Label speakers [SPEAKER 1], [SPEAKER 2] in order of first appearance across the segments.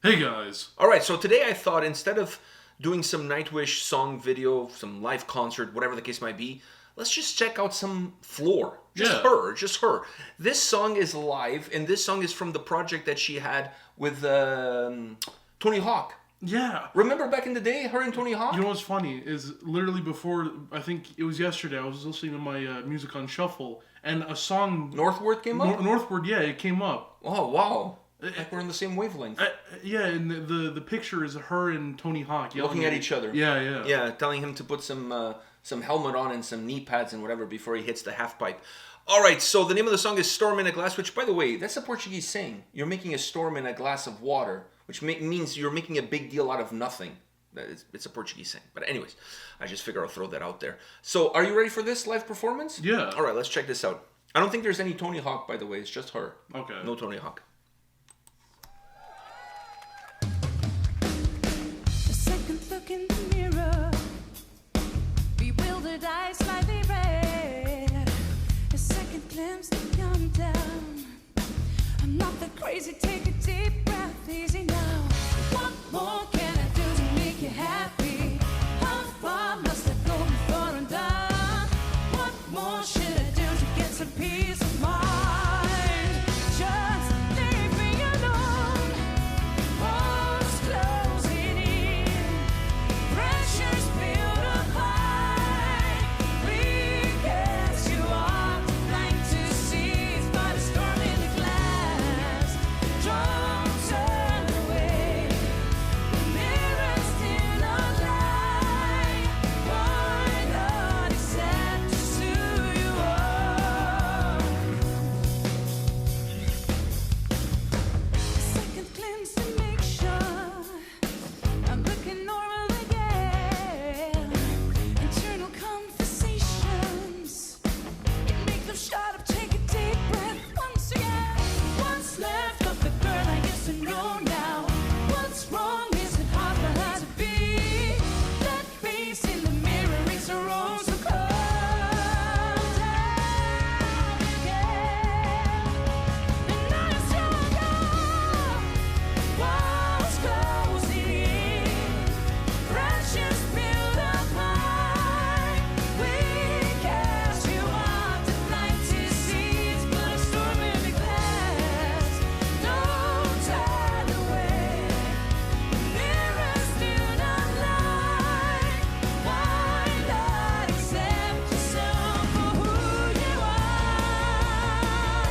[SPEAKER 1] Hey guys.
[SPEAKER 2] Alright, so today I thought instead of doing some Nightwish song video, some live concert, whatever the case might be, let's just check out some Floor. Just her. This song is live, and this song is from the project that she had with Tony Hawk.
[SPEAKER 1] Yeah.
[SPEAKER 2] Remember back in the day, her and Tony Hawk?
[SPEAKER 1] You know what's funny is literally before, I think it was yesterday, I was listening to my music on shuffle, and a song...
[SPEAKER 2] Northward came up?
[SPEAKER 1] Northward, yeah, it came up.
[SPEAKER 2] Oh, wow. Like we're on the same wavelength.
[SPEAKER 1] Yeah, and the picture is her and Tony Hawk
[SPEAKER 2] looking at each other.
[SPEAKER 1] Yeah.
[SPEAKER 2] Yeah, telling him to put some helmet on and some knee pads and whatever before he hits the half pipe. All right, so the name of the song is Storm in a Glass, which, by the way, that's a Portuguese saying. You're making a storm in a glass of water, which means you're making a big deal out of nothing. It's a Portuguese saying. But anyways, I just figure I'll throw that out there. So are you ready for this live performance?
[SPEAKER 1] Yeah.
[SPEAKER 2] All right, let's check this out. I don't think there's any Tony Hawk, by the way. It's just her.
[SPEAKER 1] Okay.
[SPEAKER 2] No Tony Hawk.
[SPEAKER 3] A second look in the mirror, bewildered eyes slightly red. A second glimpse of calm down. I'm not that crazy, take a deep breath, easy now. What more can I do to make you happy? How far must I go before I'm done? What more should I do to get some peace of mind? Just leave me alone. Walls closing in, pressures build up high. We guess you are too blind to see it's but a storm in the glass. Don't turn away. The mirror's still not lying. Why not accept just who you are? A second glimpse to make sure I'm looking normal again. Internal conversations make them shut up, take a deep breath once again. What's left of the girl I used to know now? What's wrong? Is it hard for her to be? That face in the mirror is her own, so calm down again. And now it's stronger. Walls closing in, pressures build up high. We guess you are too blind to see it's but a storm in the glass. Don't turn away. The mirror's still not lying. Why not accept yourself for who you are?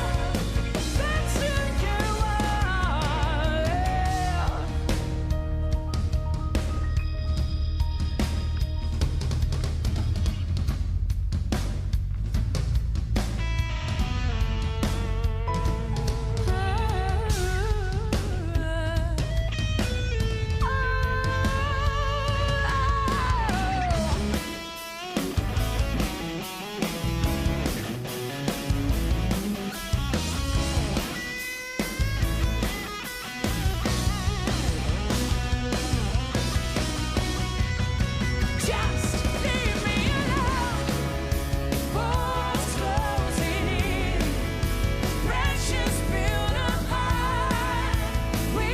[SPEAKER 3] That's who you are. Just leave me alone. Walls closing in, pressures build up high. We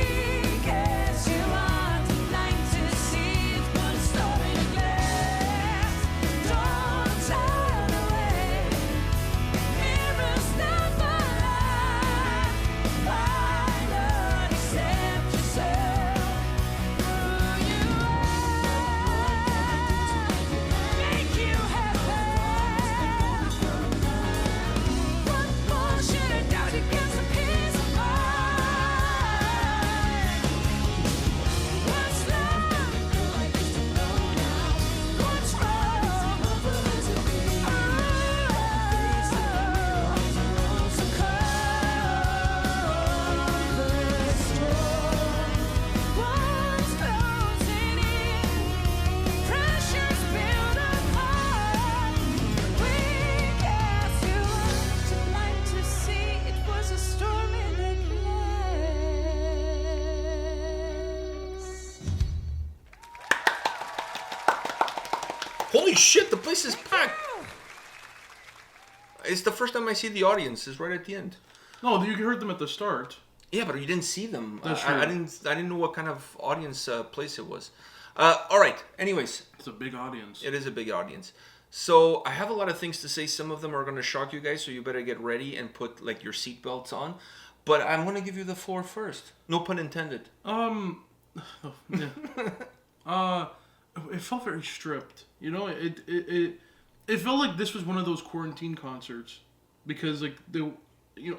[SPEAKER 3] guess you are too blind to see it's but a storm in a glass. Don't turn away. Mirrors never lie. Why not accept yourself who you make you happy? What more should I do to get some peace of mind? What's left? I used to know now. What's wrong? So calm the storm. Walls closing in, pressures build up high. We guess you were too blind to see it was a storm in a glass.
[SPEAKER 2] Holy shit, the place is packed. It's the first time I see the audience is right at the end.
[SPEAKER 1] No, you heard them at the start.
[SPEAKER 2] Yeah, but you didn't see them.
[SPEAKER 1] That's true.
[SPEAKER 2] I didn't know what kind of audience place it was. All right. Anyways,
[SPEAKER 1] It's a big audience.
[SPEAKER 2] it is a big audience. So I have a lot of things to say. Some of them are going to shock you guys, so you better get ready and put like your seatbelts on. But I'm going to give you the floor first. No pun intended.
[SPEAKER 1] Yeah. It felt very stripped. You know, it felt like this was one of those quarantine concerts because like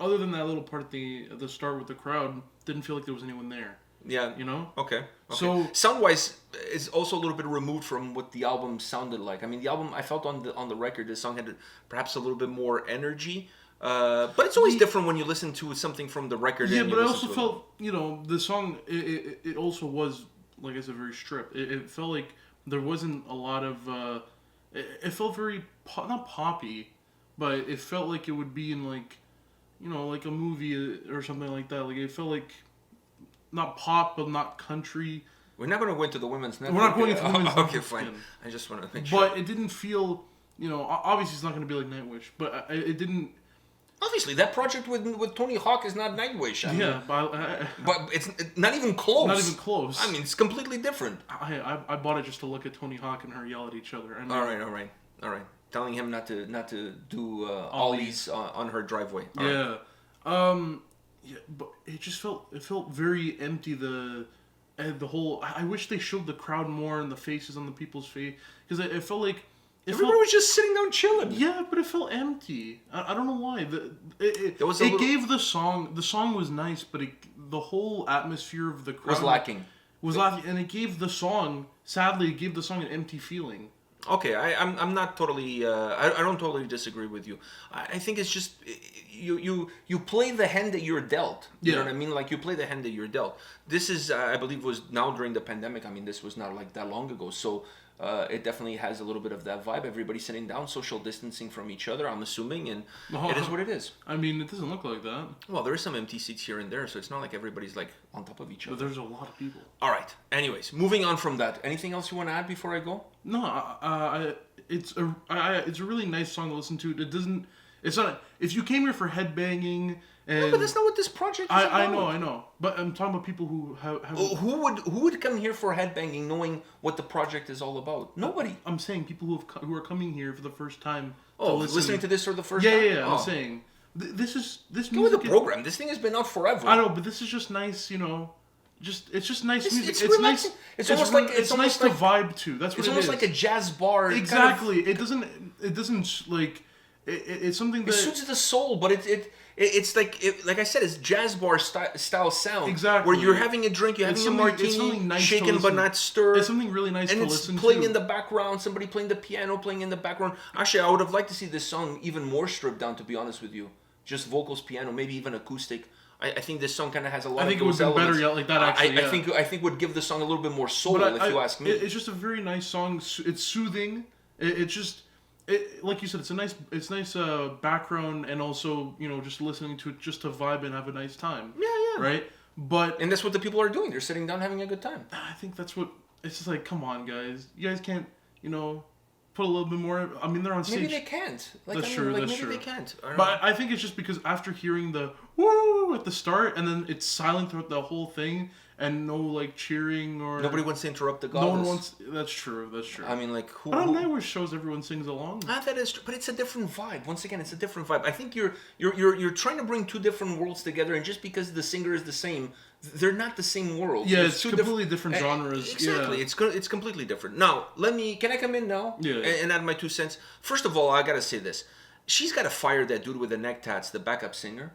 [SPEAKER 1] other than that little part at the start with the crowd, didn't feel like there was anyone there.
[SPEAKER 2] Yeah.
[SPEAKER 1] You know?
[SPEAKER 2] Okay.
[SPEAKER 1] So
[SPEAKER 2] sound-wise, is also a little bit removed from what the album sounded like. I mean, the album I felt on the record, the song had perhaps a little bit more energy. But it's always different when you listen to something from the record.
[SPEAKER 1] Yeah,
[SPEAKER 2] and you
[SPEAKER 1] but I
[SPEAKER 2] listen
[SPEAKER 1] also
[SPEAKER 2] to
[SPEAKER 1] felt the song. It also was, like I said, very stripped. It felt like there wasn't a lot of. It felt very not poppy, but it felt like it would be in like, like a movie or something like that. Like it felt like, not pop but not country.
[SPEAKER 2] We're not going to go into the women's network.
[SPEAKER 1] We're not going into the women's
[SPEAKER 2] Okay,
[SPEAKER 1] network.
[SPEAKER 2] fine. I just want to make sure.
[SPEAKER 1] But it didn't feel. Obviously it's not going to be like Nightwish, but it didn't.
[SPEAKER 2] Obviously, that project with Tony Hawk is not Nightwish. I mean,
[SPEAKER 1] Yeah,
[SPEAKER 2] but it's not even close.
[SPEAKER 1] not even close.
[SPEAKER 2] I mean, it's completely different.
[SPEAKER 1] I bought it just to look at Tony Hawk and her yell at each other. I mean,
[SPEAKER 2] All right. Telling him not to do ollies on her driveway. All right.
[SPEAKER 1] Yeah, but it just felt very empty. The whole. I wish they showed the crowd more and the faces on the people's face because it felt like.
[SPEAKER 2] Everybody was just sitting down chilling.
[SPEAKER 1] Yeah, but it felt empty. I don't know why. It gave the song. The song was nice, but the whole atmosphere of the crowd
[SPEAKER 2] Was lacking.
[SPEAKER 1] And it gave the song. Sadly, it gave the song an empty feeling.
[SPEAKER 2] Okay, I'm not totally. I don't totally disagree with you. I think it's just you play the hand that you're dealt. You know what I mean? Like you play the hand that you're dealt. This is, I believe, was now during the pandemic. I mean, this was not like that long ago. So it definitely has a little bit of that vibe. Everybody sitting down, social distancing from each other. I'm assuming, and it is what it is.
[SPEAKER 1] I mean, it doesn't look like that.
[SPEAKER 2] Well, there is some empty seats here and there, so it's not like everybody's like on top of each other.
[SPEAKER 1] But there's a lot of people.
[SPEAKER 2] All right. Anyways, moving on from that. Anything else you want to add before I go?
[SPEAKER 1] No, it's a really nice song to listen to. It doesn't. It's not. If you came here for headbanging and
[SPEAKER 2] No, but that's not what this project is about.
[SPEAKER 1] I know. But I'm talking about people who have.
[SPEAKER 2] Who would come here for headbanging, knowing what the project is all about? Nobody.
[SPEAKER 1] I'm saying people who are coming here for the first time.
[SPEAKER 2] Oh, listening to this for the first time.
[SPEAKER 1] Yeah.
[SPEAKER 2] Oh.
[SPEAKER 1] I'm saying this
[SPEAKER 2] Go with
[SPEAKER 1] music.
[SPEAKER 2] the program. This thing has been out forever.
[SPEAKER 1] I know, but this is just nice. It's just nice music.
[SPEAKER 2] It's
[SPEAKER 1] It's
[SPEAKER 2] relaxing.
[SPEAKER 1] nice.
[SPEAKER 2] It's almost like- it's
[SPEAKER 1] nice
[SPEAKER 2] almost
[SPEAKER 1] to vibe to. That's what
[SPEAKER 2] It's
[SPEAKER 1] it
[SPEAKER 2] almost
[SPEAKER 1] is.
[SPEAKER 2] like a jazz bar.
[SPEAKER 1] Exactly. It doesn't like. It's something that
[SPEAKER 2] It suits the soul, but it's like I said, it's jazz bar style sound.
[SPEAKER 1] Exactly.
[SPEAKER 2] Where you're having a drink, you're having a martini,
[SPEAKER 1] nice
[SPEAKER 2] shaken but not stirred.
[SPEAKER 1] It's something really nice
[SPEAKER 2] and
[SPEAKER 1] to
[SPEAKER 2] it's
[SPEAKER 1] listen
[SPEAKER 2] playing
[SPEAKER 1] to.
[SPEAKER 2] in the background, somebody playing the piano, playing in the background. Actually, I would have liked to see this song even more stripped down, to be honest with you. Just vocals, piano, maybe even acoustic. I think this song kind of has a lot of those
[SPEAKER 1] it would have been
[SPEAKER 2] elements.
[SPEAKER 1] better like that, actually.
[SPEAKER 2] I think would give the song a little bit more soul,
[SPEAKER 1] But
[SPEAKER 2] if you ask me.
[SPEAKER 1] It's just a very nice song. It's soothing. It's just, like you said, it's nice background, and also just listening to it just to vibe and have a nice time.
[SPEAKER 2] Yeah.
[SPEAKER 1] Right. But
[SPEAKER 2] And that's what the people are doing. They're sitting down having a good time.
[SPEAKER 1] I think that's what it's just like. Come on, guys. You guys can't put a little bit more. I mean, they're on stage.
[SPEAKER 2] Maybe they can't.
[SPEAKER 1] That's true.
[SPEAKER 2] Maybe they can't. I don't
[SPEAKER 1] But
[SPEAKER 2] know.
[SPEAKER 1] I think it's just because after hearing the woo at the start, and then it's silent throughout the whole thing, and no like cheering or
[SPEAKER 2] Nobody wants to interrupt the goddess.
[SPEAKER 1] no one wants. That's true.
[SPEAKER 2] I mean, like who?
[SPEAKER 1] But on Nightwish shows, everyone sings along.
[SPEAKER 2] That is true, but it's a different vibe. Once again, it's a different vibe. I think you're trying to bring two different worlds together, and just because the singer is the same, they're not the same world.
[SPEAKER 1] Yeah,
[SPEAKER 2] There's
[SPEAKER 1] it's
[SPEAKER 2] two
[SPEAKER 1] completely different genres.
[SPEAKER 2] Exactly,
[SPEAKER 1] Yeah.
[SPEAKER 2] it's completely different. Now, can I come in now?
[SPEAKER 1] Yeah.
[SPEAKER 2] And add my 2 cents. First of all, I gotta say this: she's gotta fire that dude with the neck tats, the backup singer.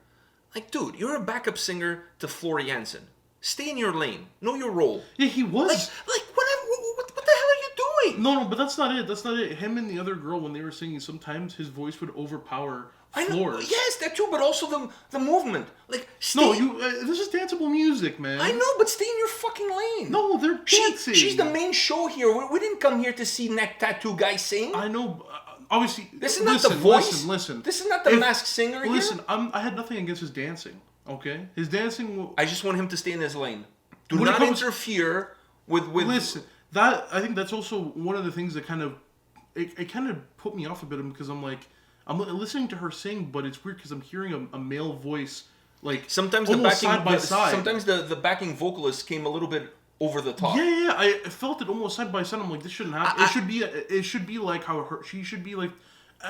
[SPEAKER 2] Like, dude, you're a backup singer to Floor Jansen. Stay in your lane. Know your role.
[SPEAKER 1] Yeah, he was.
[SPEAKER 2] Like what the hell are you doing?
[SPEAKER 1] No, but that's not it. That's not it. Him and the other girl, when they were singing, sometimes his voice would overpower
[SPEAKER 2] I know,
[SPEAKER 1] Floor's.
[SPEAKER 2] yes, that too, but also the movement. Like, stay,
[SPEAKER 1] No, this is danceable music, man.
[SPEAKER 2] I know, but stay in your fucking lane.
[SPEAKER 1] No, they're dancing.
[SPEAKER 2] She's the main show here. We didn't come here to see neck tattoo guy sing.
[SPEAKER 1] I know. Obviously,
[SPEAKER 2] This is not the voice.
[SPEAKER 1] Listen.
[SPEAKER 2] This is not the masked singer here.
[SPEAKER 1] Listen, I had nothing against his dancing. Okay, his dancing.
[SPEAKER 2] I just want him to stay in his lane. Do
[SPEAKER 1] When it
[SPEAKER 2] not
[SPEAKER 1] comes-
[SPEAKER 2] interfere with.
[SPEAKER 1] Listen, I think that's also one of the things that kind of it kind of put me off a bit because I'm listening to her sing, but it's weird because I'm hearing a male voice like
[SPEAKER 2] Sometimes the
[SPEAKER 1] almost
[SPEAKER 2] backing,
[SPEAKER 1] side by side.
[SPEAKER 2] sometimes the backing vocalist came a little bit over the top.
[SPEAKER 1] Yeah, I felt it almost side by side. I'm like, this shouldn't happen. It should be like how she should be like.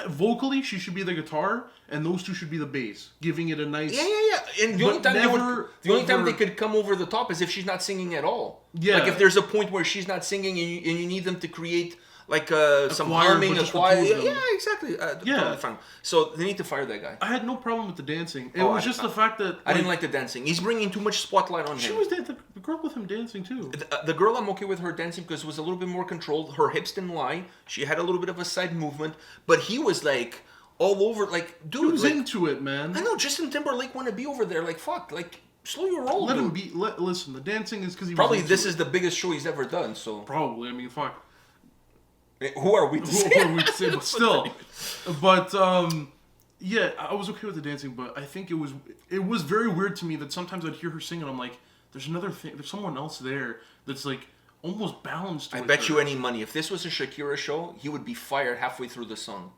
[SPEAKER 1] Vocally, she should be the guitar, and those two should be the bass, giving it a nice.
[SPEAKER 2] Yeah. And the only time they could come over the top is if she's not singing at all.
[SPEAKER 1] Yeah.
[SPEAKER 2] Like if there's a point where she's not singing, and you need them to create like some
[SPEAKER 1] choir,
[SPEAKER 2] humming,
[SPEAKER 1] but
[SPEAKER 2] a
[SPEAKER 1] just
[SPEAKER 2] choir.
[SPEAKER 1] compose them.
[SPEAKER 2] Yeah, exactly. Totally fine. So they need to fire that guy.
[SPEAKER 1] I had no problem with the dancing. It was just the fact that
[SPEAKER 2] I didn't like the dancing. He's bringing too much spotlight on him.
[SPEAKER 1] She was the girl with him dancing too.
[SPEAKER 2] The girl, I'm okay with her dancing because it was a little bit more controlled. Her hips didn't lie. She had a little bit of a side movement, but he was like all over. Like, dude,
[SPEAKER 1] He was
[SPEAKER 2] like,
[SPEAKER 1] into it, man.
[SPEAKER 2] I know Justin Timberlake want to be over there. Like, fuck, like slow your roll.
[SPEAKER 1] Let
[SPEAKER 2] dude.
[SPEAKER 1] him be. Listen, the dancing is because he
[SPEAKER 2] Probably
[SPEAKER 1] was
[SPEAKER 2] this
[SPEAKER 1] into
[SPEAKER 2] is the biggest show he's ever done. So
[SPEAKER 1] it. Probably. I mean, fuck.
[SPEAKER 2] who are we to say?
[SPEAKER 1] Who are we to say? But still, but yeah, I was okay with the dancing, but I think it was very weird to me that sometimes I'd hear her sing and I'm like, there's another thing. There's someone else there that's like almost balanced.
[SPEAKER 2] I
[SPEAKER 1] with
[SPEAKER 2] bet
[SPEAKER 1] her.
[SPEAKER 2] you any money if this was a Shakira show, he would be fired halfway through the song,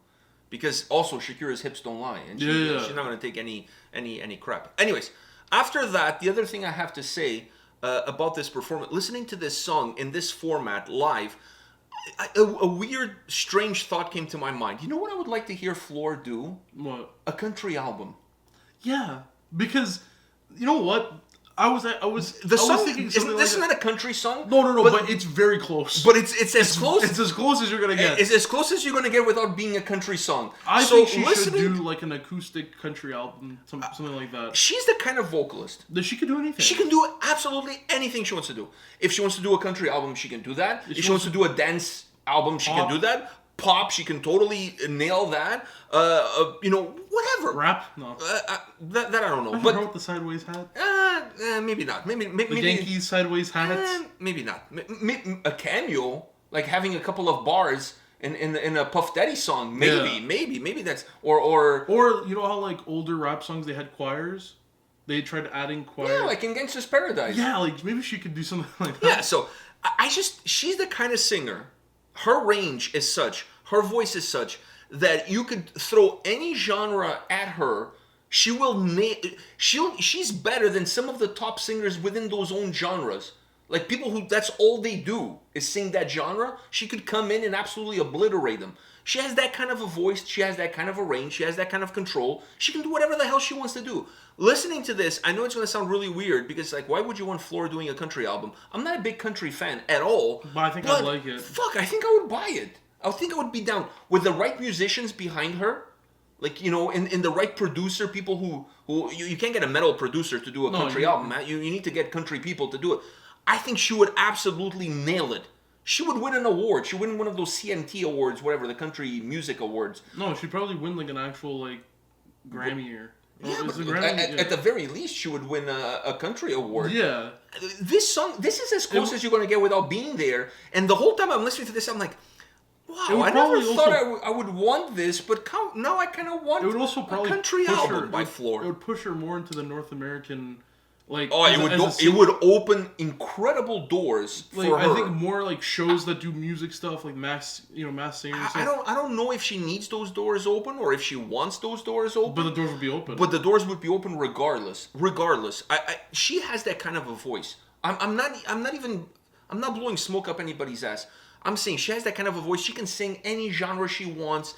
[SPEAKER 2] because also Shakira's hips don't lie, and she's not going to take any crap. Anyways, after that, the other thing I have to say about this performance, listening to this song in this format live, a weird, strange thought came to my mind. You know what I would like to hear Floor do?
[SPEAKER 1] What?
[SPEAKER 2] A country album.
[SPEAKER 1] Yeah, because you know what? I was
[SPEAKER 2] The song
[SPEAKER 1] thinking
[SPEAKER 2] isn't
[SPEAKER 1] something
[SPEAKER 2] this
[SPEAKER 1] like
[SPEAKER 2] not a country song?
[SPEAKER 1] No, but it's very close.
[SPEAKER 2] But it's as close.
[SPEAKER 1] It's as close as you're gonna get.
[SPEAKER 2] It's as close as you're gonna get without being a country song.
[SPEAKER 1] I
[SPEAKER 2] So
[SPEAKER 1] think she
[SPEAKER 2] listening-
[SPEAKER 1] should do like an acoustic country album, something like that.
[SPEAKER 2] She's the kind of vocalist.
[SPEAKER 1] That she could do anything.
[SPEAKER 2] She can do absolutely anything she wants to do. If she wants to do a country album, she can do that. If she wants to do a dance album, she can
[SPEAKER 1] Pop.
[SPEAKER 2] do that. Pop, she can totally nail that. Whatever.
[SPEAKER 1] Rap? No.
[SPEAKER 2] That I don't know.
[SPEAKER 1] But
[SPEAKER 2] But
[SPEAKER 1] with the sideways hat.
[SPEAKER 2] maybe not. Maybe
[SPEAKER 1] The Yankees sideways hats.
[SPEAKER 2] maybe not. A cameo, like having a couple of bars in a Puff Daddy song. Maybe that's or
[SPEAKER 1] Or you know how like older rap songs they had choirs. They tried adding choirs.
[SPEAKER 2] yeah, like in Gangsta's Paradise.
[SPEAKER 1] Yeah, like maybe she could do something like that.
[SPEAKER 2] Yeah, so she's the kind of singer, her range is such, her voice is such, that you could throw any genre at her, she will she's better than some of the top singers within those own genres. Like people who, that's all they do, is sing that genre. She could come in and absolutely obliterate them. She has that kind of a voice, she has that kind of a range, she has that kind of control. She can do whatever the hell she wants to do. Listening to this, I know it's going to sound really weird, because like, why would you want Floor doing a country album? I'm not a big country fan at all.
[SPEAKER 1] But I think I'd like it.
[SPEAKER 2] Fuck, I think I would buy it. I think I would be down. With the right musicians behind her, like, in the right producer, people who you can't get a metal producer to do a country album, man. You need to get country people to do it. I think she would absolutely nail it. She would win an award. She would win one of those CMT awards, whatever, the country music awards.
[SPEAKER 1] No, she'd probably win like an actual like Grammy or.
[SPEAKER 2] Yeah,
[SPEAKER 1] Is
[SPEAKER 2] but
[SPEAKER 1] it Grammy?
[SPEAKER 2] at the very least, she would win a country award.
[SPEAKER 1] Yeah.
[SPEAKER 2] This song, this is as close as you're going to get without being there. And the whole time I'm listening to this, I'm like, wow, I never thought I would want this, but now I kind of want
[SPEAKER 1] It would also probably
[SPEAKER 2] a country
[SPEAKER 1] push
[SPEAKER 2] album
[SPEAKER 1] her,
[SPEAKER 2] by Floor.
[SPEAKER 1] It would push her more into the North American, like.
[SPEAKER 2] Oh, it would open incredible doors for her.
[SPEAKER 1] I think more like shows that do music stuff, like Mass Singer.
[SPEAKER 2] I don't know if she needs those doors open or if she wants those doors open.
[SPEAKER 1] But the doors would be open.
[SPEAKER 2] But the doors would be open regardless. She has that kind of a voice. I'm not blowing smoke up anybody's ass. I'm saying she has that kind of a voice. She can sing any genre she wants,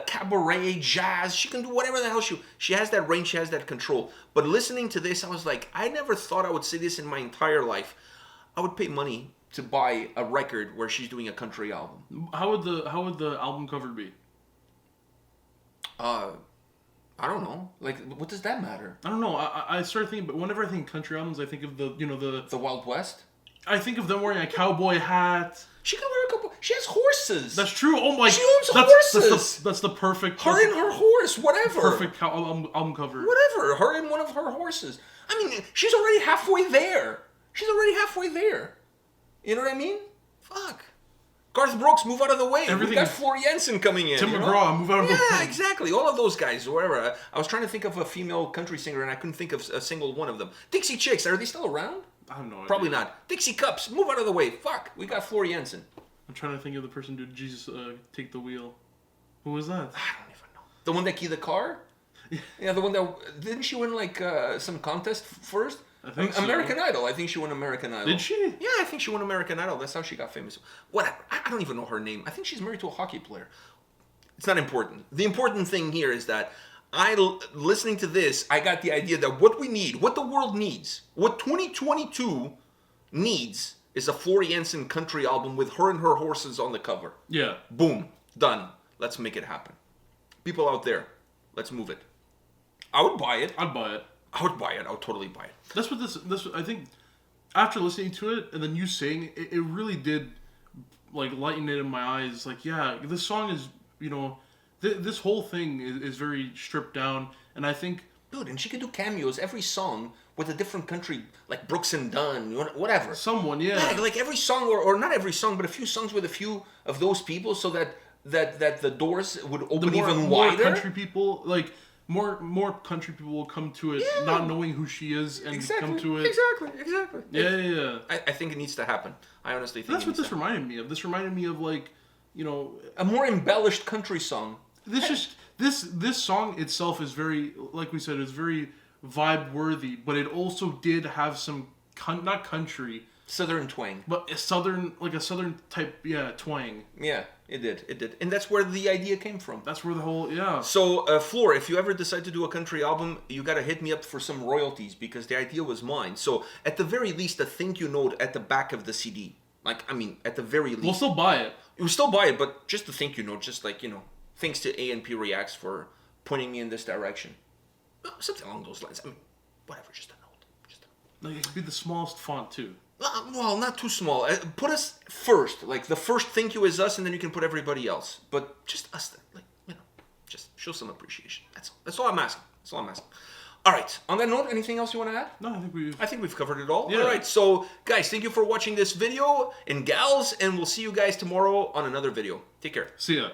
[SPEAKER 2] cabaret, jazz. She can do whatever the hell she has that range. She has that control. But listening to this, I was like, I never thought I would say this in my entire life. I would pay money to buy a record where she's doing a country album.
[SPEAKER 1] How would the album cover be?
[SPEAKER 2] I don't know. Like, what does that matter?
[SPEAKER 1] I don't know. I started thinking, but whenever I think country albums, I think of the
[SPEAKER 2] Wild West.
[SPEAKER 1] I think of them wearing a cowboy hat.
[SPEAKER 2] She can wear a couple. She has horses.
[SPEAKER 1] That's true. Oh my!
[SPEAKER 2] She owns horses.
[SPEAKER 1] That's the perfect.
[SPEAKER 2] Her and her horse, whatever.
[SPEAKER 1] Perfect album cover.
[SPEAKER 2] Whatever. Her and one of her horses. I mean, she's already halfway there. You know what I mean? Fuck. Garth Brooks, move out of the way. We got Floor Jansen coming in.
[SPEAKER 1] Tim McGraw, move out of the way.
[SPEAKER 2] Yeah, exactly. All of those guys, whatever. I was trying to think of a female country singer, and I couldn't think of a single one of them. Dixie Chicks, are they still around?
[SPEAKER 1] I have no idea.
[SPEAKER 2] Probably not. Dixie Cups, move out of the way. Fuck, we got Floor Jansen.
[SPEAKER 1] I'm trying to think of the person who did Jesus Take the Wheel. Who was that?
[SPEAKER 2] I don't even know. The one that keyed the car? Yeah, the one that didn't she win like some contest first?
[SPEAKER 1] I think so.
[SPEAKER 2] American Idol. I think she won American Idol.
[SPEAKER 1] Did she?
[SPEAKER 2] Yeah, I think she won American Idol. That's how she got famous. Whatever. I don't even know her name. I think she's married to a hockey player. It's not important. The important thing here is that listening to this, I got the idea that what we need, what the world needs, what 2022 needs is a Floor Jansen country album with her and her horses on the cover.
[SPEAKER 1] Yeah.
[SPEAKER 2] Boom. Done. Let's make it happen. People out there, let's move it. I would buy it.
[SPEAKER 1] I'd buy it.
[SPEAKER 2] I would buy it. I would totally buy it.
[SPEAKER 1] That's what this I think after listening to it and then you saying it really did like lighten it in my eyes. Like, yeah, this song is, you know, this whole thing is very stripped down, and I think,
[SPEAKER 2] Dude, and she could do cameos every song with a different country, like Brooks and Dunn, whatever.
[SPEAKER 1] someone, yeah.
[SPEAKER 2] Like every song, or not every song, but a few songs with a few of those people, so that the doors would open even wider.
[SPEAKER 1] More country people, like more country people will come to it,
[SPEAKER 2] Yeah.
[SPEAKER 1] not knowing who she is, and come to it.
[SPEAKER 2] Exactly.
[SPEAKER 1] Yeah.
[SPEAKER 2] I think it needs to happen. I honestly think
[SPEAKER 1] That's what this reminded me of. This reminded me of, like, you know,
[SPEAKER 2] a more embellished country song.
[SPEAKER 1] This song itself is very, like we said, is very vibe worthy, but it also did have some not country,
[SPEAKER 2] Southern twang.
[SPEAKER 1] but a southern type, twang.
[SPEAKER 2] Yeah, it did. And that's where the idea came from.
[SPEAKER 1] That's where the whole, yeah.
[SPEAKER 2] So, Floor, if you ever decide to do a country album, you gotta hit me up for some royalties, because the idea was mine. So, at the very least, a thank you note at the back of the CD. Like, I mean, at the very least.
[SPEAKER 1] We'll still buy it.
[SPEAKER 2] You still buy it, but just a thank you note, just like, thanks to A&P-Reacts for pointing me in this direction. Something along those lines. I mean, whatever, just a note.
[SPEAKER 1] Like, it could be the smallest font too.
[SPEAKER 2] Well, not too small. Put us first. Like, the first thank you is us, and then you can put everybody else. But just us, like, just show some appreciation. That's all I'm asking. All right. On that note, anything else you want to add?
[SPEAKER 1] No,
[SPEAKER 2] I think we've covered it all.
[SPEAKER 1] Yeah.
[SPEAKER 2] All right. So, guys, thank you for watching this video, and gals, and we'll see you guys tomorrow on another video. Take care.
[SPEAKER 1] See ya.